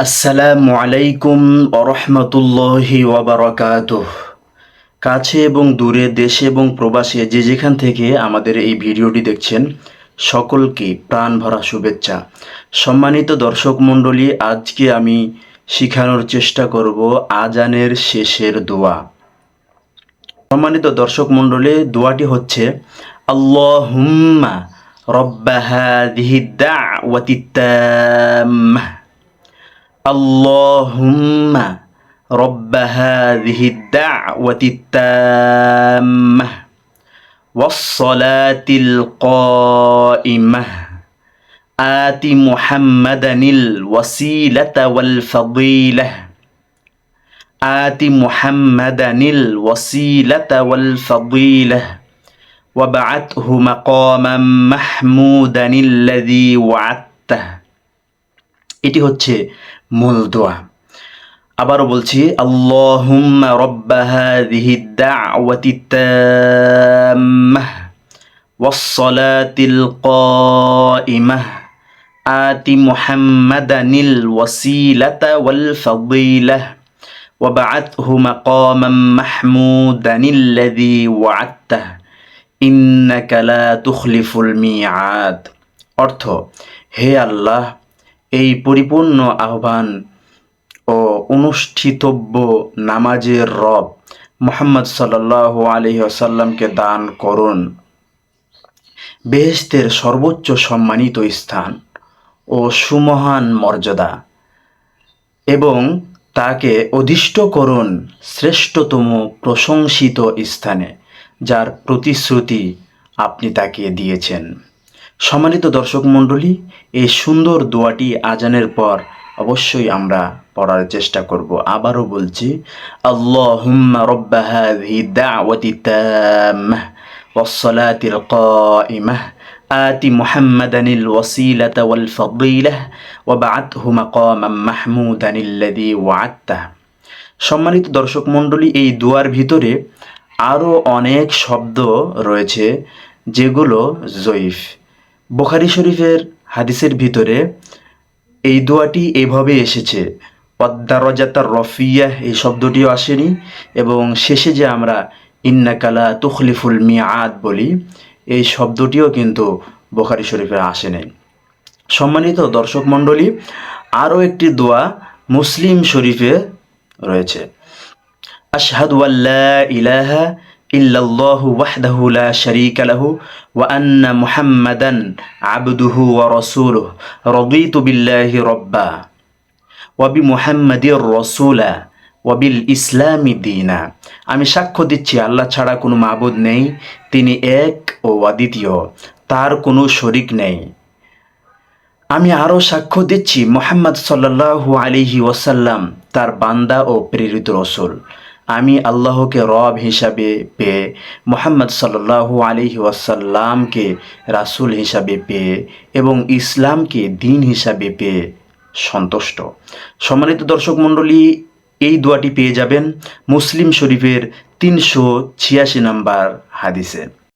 আসসালামু আলাইকুম ওরহমতুল্লাহি ওয়াবারাকাতুহ। কাছে এবং দূরে, দেশে এবং প্রবাসে যে যেখান থেকে আমাদের এই ভিডিওটি দেখছেন, সকলকে প্রাণ ভরা শুভেচ্ছা। সম্মানিত দর্শক মণ্ডলী, আজকে আমি শিখানোর চেষ্টা করব আজানের শেষের দোয়া। সম্মানিত দর্শক মণ্ডলী, দোয়াটি হচ্ছে আল্লাহুম্মা রব্বা হাযিহিদ দাওয়াতিত তাম্মাহ। اللهم رب هذه الدعوة التامة والصلاة القائمة آت محمدا الوسيلة والفضيلة آت محمدا الوسيلة والفضيلة وابعثه مقاما محمودا الذي وعدته। এটি হচ্ছে মূল দোয়া। আবারও বলছি, আল্লাহুম্মা রাব্বা হাযিহিদ দাওয়াতিত তাম্মাহ ওয়াস-সালাতিল কাইমাহ আতি মুহাম্মাদানিল ওয়াসিলাতা ওয়াল ফাদিলাহ ওয়াবআথহু মাকামান মাহমুদানিল্লাযী ওয়া'আদতাহ ইন্নাকা লা তুখলিফুল মিআদ। অর্থ, হে আল্লাহ, এই পরিপূর্ণ আহ্বান ও অনুষ্ঠিতব্য নামাজের রব মুহাম্মদ সাল্লাল্লাহু আলাইহি ওয়াসাল্লামকে দান করুন বেহেশতের সর্বোচ্চ সম্মানিত স্থান ও সুমহান মর্যাদা, এবং তাকে অধিষ্ঠ করুন শ্রেষ্ঠতম প্রশংসিত স্থানে, যার প্রতিশ্রুতি আপনি তাকে দিয়েছেন। সম্মানিত দর্শক মণ্ডলী, এই সুন্দর দোয়াটি আজানের পর অবশ্যই আমরা পড়ার চেষ্টা করব। আবারও বলছি, আল্লাহুম্মা রাব্বা হাযিহিদ দাওয়াতিত তাম্মাহ ওয়াস-সালাতিল কাইমাহ আতি মুহাম্মাদানিল ওয়াসিলাতা ওয়াল ফাদিলাহ ওয়াবআথহু মাকামান মাহমুদানিল্লাযী ওয়া'আদতাহ। সম্মানিত দর্শক মণ্ডলী, এই দোয়ার ভিতরে আরও অনেক শব্দ রয়েছে যেগুলো জয়ীফ। বুখারী শরীফের হাদিসের ভিতরে এই দোয়াটি এভাবে এসেছে, ওয়াদ-দারাজাতার রফিয়াহ এই শব্দটিও আসেনি, এবং শেষে যে আমরা ইন্নাকা লা তুখলিফুল মিআদ বলি, এই শব্দটিও কিন্তু বুখারী শরীফে আসেনি। সম্মানিত দর্শক মণ্ডলী, আরও একটি দোয়া মুসলিম শরীফে রয়েছে, আশহাদু আল্লা ইলাহা ইল্লাল্লাহু ওয়াহদাহু লা শারীকা লাহু ওয়া আন্না মুহাম্মাদান আবদুহু ওয়া রাসূলুহু রাদিতু বিল্লাহি রাব্বা ওয়া বিমুহাম্মাদির রাসূলা ওয়া বিল ইসলামি দীনা। আমি সাক্ষ্য দিচ্ছি আল্লাহ ছাড়া কোনো মাবুদ নেই, তিনি এক ও অদ্বিতীয়, তার কোনো শরীক নেই। আমি আরও সাক্ষ্য দিচ্ছি মুহাম্মদ সাল্লাল্লাহু আলাইহি ওয়াসাল্লাম তার বান্দা ও প্রেরিত রাসূল। আমি আল্লাহকে রব হিসাবে পেয়ে, মুহাম্মদ সাল্লাল্লাহু আলাইহি ওয়াসাল্লামকে রাসূল হিসাবে পেয়ে এবং ইসলামকে দ্বীন হিসাবে পেয়ে সন্তুষ্ট। সম্মানিত দর্শক মণ্ডলী, এই দোয়াটি পেয়ে যাবেন মুসলিম শরীফের 386 নম্বর হাদিসে।